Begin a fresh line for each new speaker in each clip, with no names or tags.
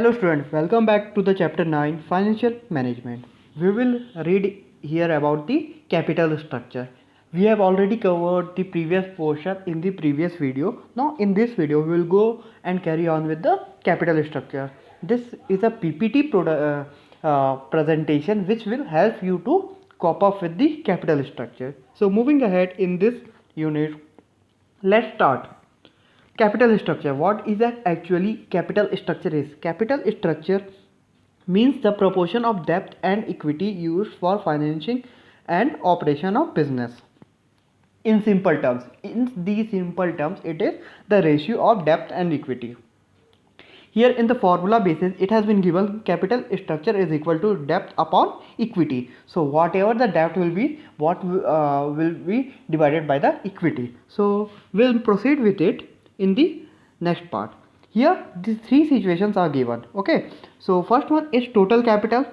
Hello students, welcome back to the chapter 9 Financial Management. We will read here about the capital structure. We have already covered the previous portion in the previous video. Now in this video we will go and carry on with the capital structure. This is a PPT presentation which will help you to cope up with the capital structure. So moving ahead in this unit, let's start. Capital structure. What is that actually capital structure is? Capital structure means the proportion of debt and equity used for financing and operation of business. In simple terms, it is the ratio of debt and equity. Here in the formula basis, it has been given capital structure is equal to debt upon equity. So whatever the debt will be, what will be divided by the equity. So we'll proceed with it in the next part. Here these three situations are given. Okay. So first one is total capital,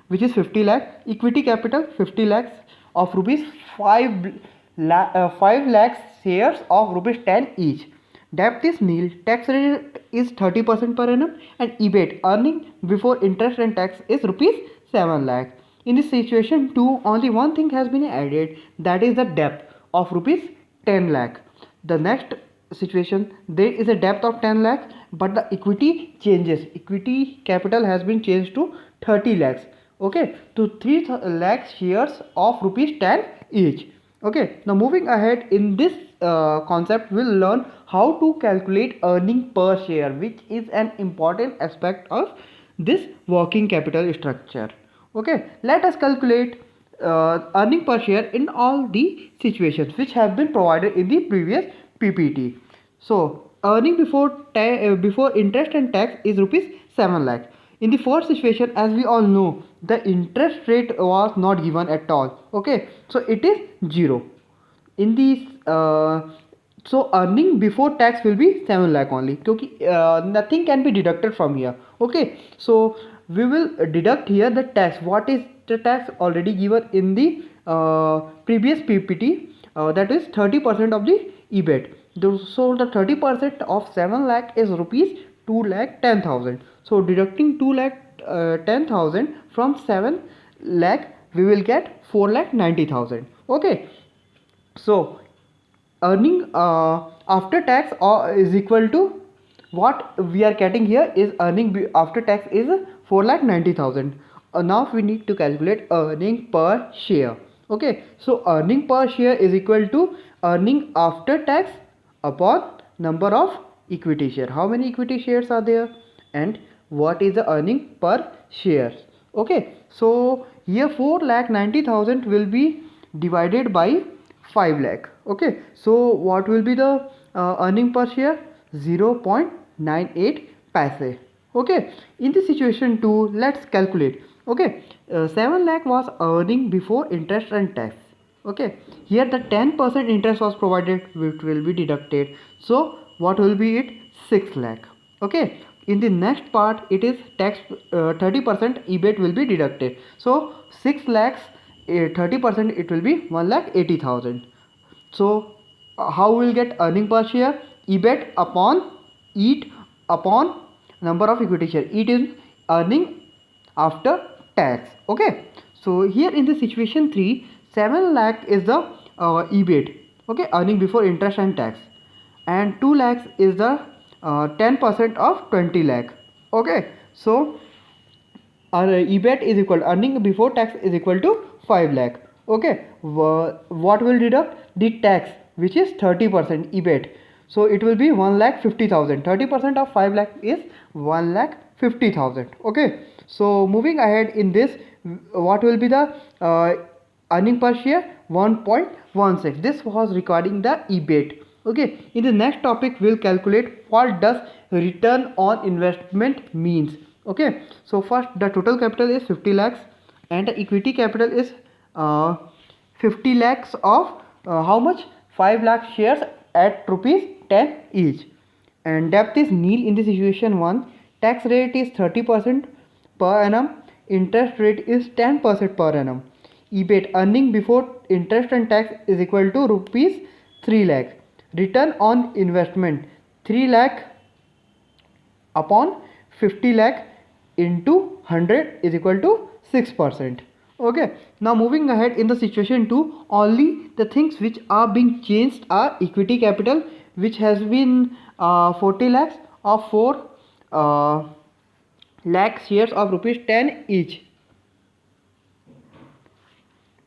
which is 50 lakh, equity capital 50 lakhs of rupees 5 lakhs shares of rupees 10 each. Debt is nil, tax rate is 30% per annum, and EBIT earning before interest and tax is rupees 7 lakh. In this situation 2, only one thing has been added, that is the debt of rupees 10 lakh. The next situation, there is a debt of 10 lakh, but the equity changes. Equity capital has been changed to 30 lakhs. Okay, to 3 lakh shares of rupees 10 each. Okay, now moving ahead in this concept, we'll learn how to calculate earning per share, which is an important aspect of this working capital structure. Okay, let us calculate earning per share in all the situations which have been provided in the previous PPT. So earning before interest and tax is rupees 7 lakh. In the first situation, as we all know, the interest rate was not given at all. Okay, so it is 0. In the so earning before tax will be 7 lakh only, because nothing can be deducted from here. Okay, so we will deduct here the tax. What is the tax already given in the previous PPT? That is 30% of the EBIT. So the 30% of 7 lakh is rupees 2 lakh 10,000. So deducting 2 lakh 10,000 from 7 lakh, we will get 4 lakh 90,000. Okay, so earning after tax is equal to, what we are getting here is earning after tax is 4 lakh 90,000. Now we need to calculate earning per share. Okay, so earning per share is equal to earning after tax upon number of equity share. How many equity shares are there, and what is the earning per share? Okay, so here 4 lakh 90,000 will be divided by 5 lakh. Okay, so what will be the earning per share? 0.98 paise. Okay, in this situation 2, let's calculate. Okay, 7 lakh was earning before interest and tax. Okay, here the 10% interest was provided, which will be deducted. So what will be it? 6 lakh. Okay, in the next part it is tax 30% EBIT will be deducted. So 6 lakhs 30% it will be 1 lakh 80,000. So how we will get earning per share? EBIT upon EAT upon number of equity share. EAT is earning after tax. Okay, so here in the situation 3, 7 lakh is the EBIT. Okay, earning before interest and tax, and 2 lakhs is the 10% of 20 lakh. Okay, so our EBIT is equal, earning before tax is equal to 5 lakh. Okay, what will deduct? The tax, which is 30% EBIT. So it will be 1 lakh 50,000. 30% of 5 lakh is 1 lakh 50,000. Okay, so moving ahead in this, what will be the earning per share? 1.16. This was regarding the EBIT. Okay, in the next topic we'll calculate what does return on investment means. Okay, so first the total capital is 50 lakhs and the equity capital is 50 lakhs of how much? 5 lakh shares at rupees 10 each, and debt is nil in the situation 1. Tax rate is 30% per annum, interest rate is 10% per annum. EBIT earning before interest and tax is equal to rupees 3 lakh. Return on investment 3 lakh upon 50 lakh into 100 is equal to 6%. Okay, now moving ahead in the situation 2, only the things which are being changed are equity capital, which has been 40 lakhs of 4 lakh shares of rupees 10 each.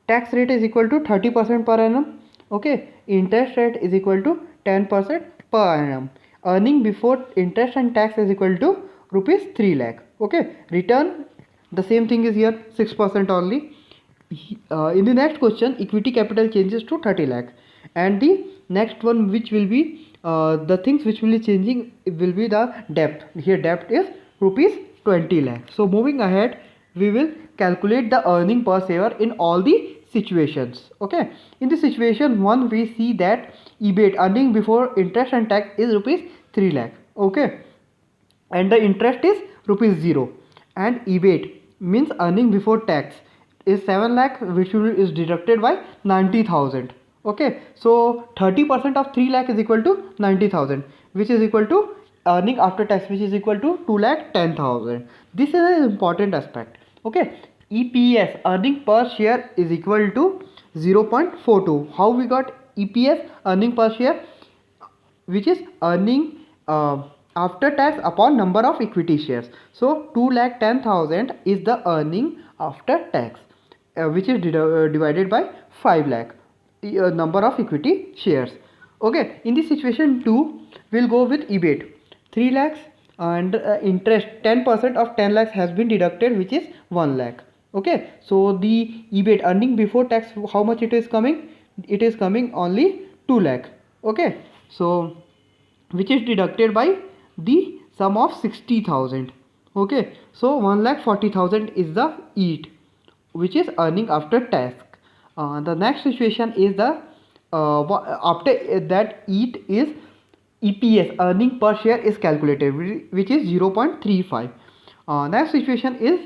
Tax rate is equal to 30% per annum. Okay, interest rate is equal to 10% per annum. Earning before interest and tax is equal to rupees 3 lakh. Okay, return, the same thing is here, 6% only. In the next question, equity capital changes to 30 lakh, and the next one which will be the things which will be changing will be the debt. Here debt is rupees 20 lakh. So moving ahead, we will calculate the earning per share in all the situations. Okay, in the situation 1, we see that EBIT, earning before interest and tax, is rupees 3 lakh. Okay, and the interest is rupees 0, and EBIT means earning before tax is 7 lakh, which is deducted by 90,000. Okay, so 30% of 3 lakh is equal to 90,000, which is equal to earning after tax, which is equal to 2 lakh 10,000. This is an important aspect. Okay, EPS, earning per share, is equal to 0.42. How we got EPS, earning per share, which is earning after tax upon number of equity shares. So 2,10,000 is the earning after tax, which is divided by 5 lakh number of equity shares. Okay, in this situation 2, we'll go with EBIT 3 lakhs, and interest 10% of 10 lakhs has been deducted, which is 1 lakh. Okay, so the EBIT, earning before tax, how much it is coming? It is coming only 2 lakh. Okay, so which is deducted by the sum of 60,000. Okay, so 1,40,000 is the EAT, which is earning after tax. The next situation is the after that EAT is EPS, earning per share, is calculated, which is 0.35. Next situation is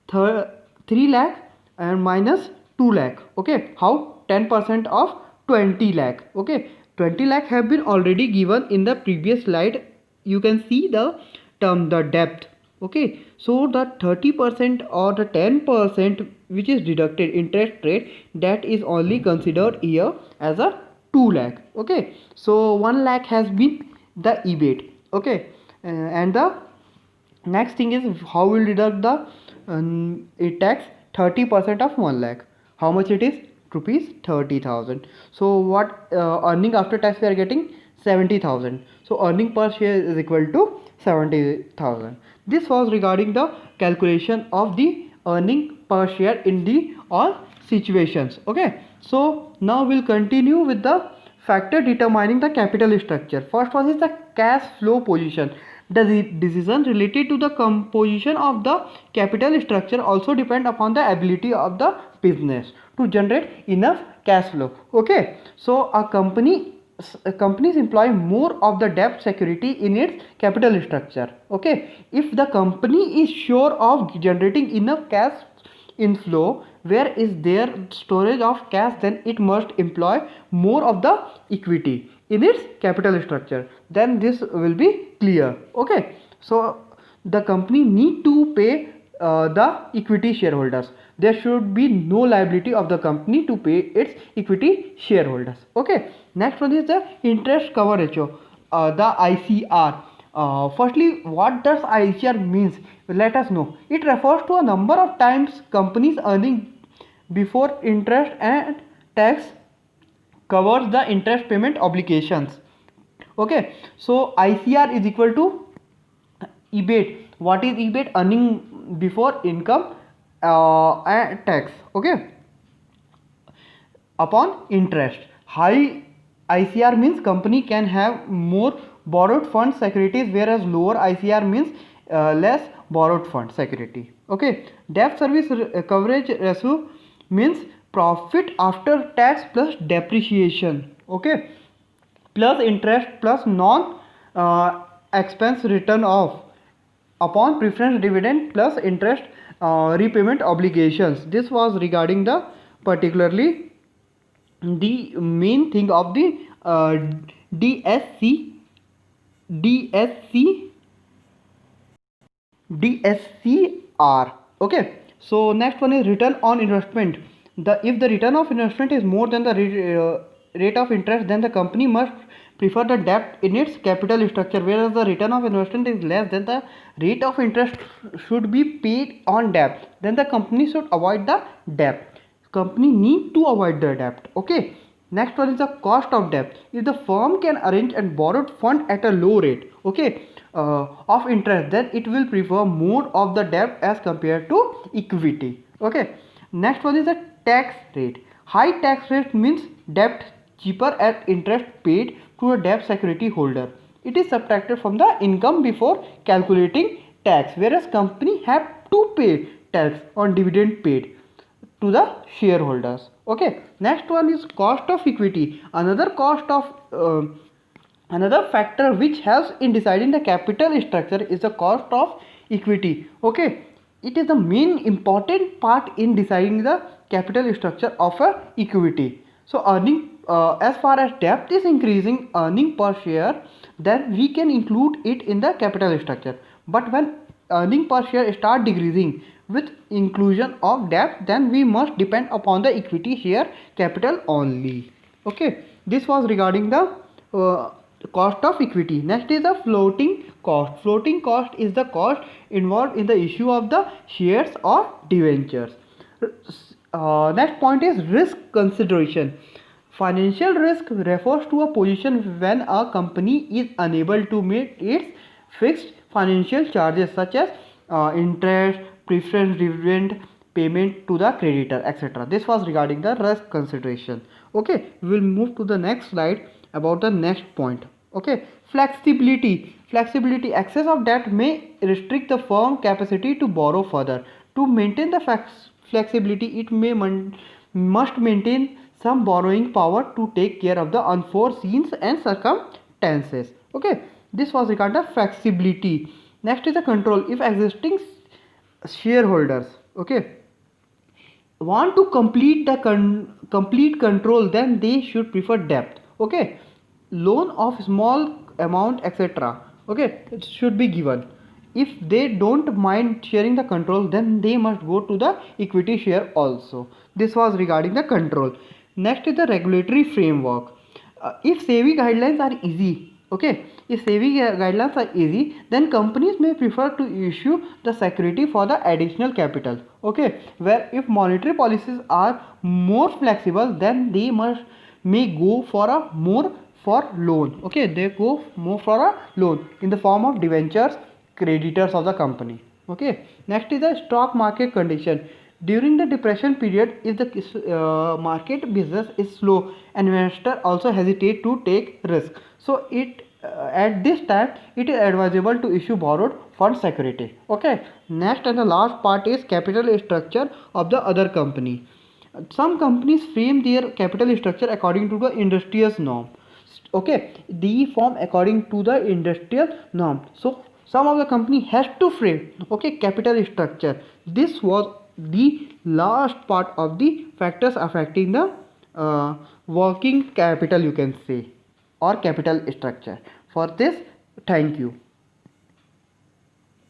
3 lakh and minus 2 lakh. Okay, how? 10% of 20 lakh. Okay, 20 lakh have been already given in the previous slide. You can see the term, the depth. Okay, so the 30% or the 10% which is deducted interest rate, that is only considered here as a 2 lakh. Okay, so 1 lakh has been the EBIT. Okay, and the next thing is how we'll deduct the tax. 30% of 1 lakh, how much it is? Rupees 30,000. So what earning after tax we are getting? 70,000. So earning per share is equal to 70,000. This was regarding the calculation of the earning per share in the all situations. Okay, so now we'll continue with the factor determining the capital structure. First one is the cash flow position. The decision related to the composition of the capital structure also depend upon the ability of the business to generate enough cash flow. Okay, so companies employ more of the debt security in its capital structure. Okay, if the company is sure of generating enough cash inflow, where is their storage of cash, then it must employ more of the equity in its capital structure. Then this will be clear. Okay, so the company need to pay the equity shareholders. There should be no liability of the company to pay its equity shareholders. Okay, next one is the interest cover ratio, the ICR. Firstly, what does ICR means? Let us know. It refers to a number of times companies earning before interest and tax covers the interest payment obligations. Okay, so ICR is equal to EBIT. What is EBIT? Earning before income and tax. Okay, upon interest. High ICR means company can have more borrowed fund securities, whereas lower ICR means less borrowed fund security. Okay, debt service coverage ratio means profit after tax plus depreciation. Okay, plus interest plus non expense return off upon preference dividend plus interest repayment obligations. This was regarding the particularly the main thing of the DSC DSCR. Okay. So next one is return on investment. If the return of investment is more than the rate of interest, then the company must prefer the debt in its capital structure, whereas the return of investment is less than the rate of interest should be paid on debt, then the company should avoid the debt. Company need to avoid the debt. Okay. Next one is the cost of debt. If the firm can arrange and borrow fund at a low rate, okay, of interest, then it will prefer more of the debt as compared to equity. Okay. Next one is the tax rate. High tax rate means debt cheaper at interest paid to a debt security holder. It is subtracted from the income before calculating tax, whereas company have to pay tax on dividend paid to the shareholders. Okay. Next one is cost of equity. Another factor which helps in deciding the capital structure is the cost of equity. Okay. It is the main important part in deciding the capital structure of a equity. So earning, as far as debt is increasing earning per share, then we can include it in the capital structure. But when earning per share start decreasing with inclusion of debt, then we must depend upon the equity share capital only. Okay. This was regarding the cost of equity. Next is the floating cost. Floating cost is the cost involved in the issue of the shares or debentures. Next point is risk consideration. Financial risk refers to a position when a company is unable to meet its fixed financial charges such as interest, preference dividend payment to the creditor, etc. This was regarding the risk consideration. Okay, we will move to the next slide about the next point. Okay, flexibility. Excess of debt may restrict the firm capacity to borrow further. To maintain the flexibility, it must maintain some borrowing power to take care of the unforeseen and circumstances. Okay, this was regarding the flexibility. Next is the control. If existing shareholders, okay, want to complete the complete control, then they should prefer debt. Okay. Loan of small amount, etc. Okay, it should be given. If they don't mind sharing the control, then they must go to the equity share also. This was regarding the control. Next is the regulatory framework. If SEBI guidelines are easy, okay, if SEBI guidelines are easy, then companies may prefer to issue the security for the additional capital. Okay, where if monetary policies are more flexible, then they may go for a more for loan. Okay, they go more for a loan in the form of debentures, creditors of the company. Okay. Next is the stock market condition. During the depression period, if the market business is slow, investor also hesitate to take risk. So it at this time it is advisable to issue borrowed fund security. Okay. Next and the last part is capital structure of the other company. Some companies frame their capital structure according to the industrial norm. Okay, they form according to the industrial norm. So some of the company has to frame, okay, capital structure. This was the last part of the factors affecting the working capital, you can say, or capital structure. For this, thank you.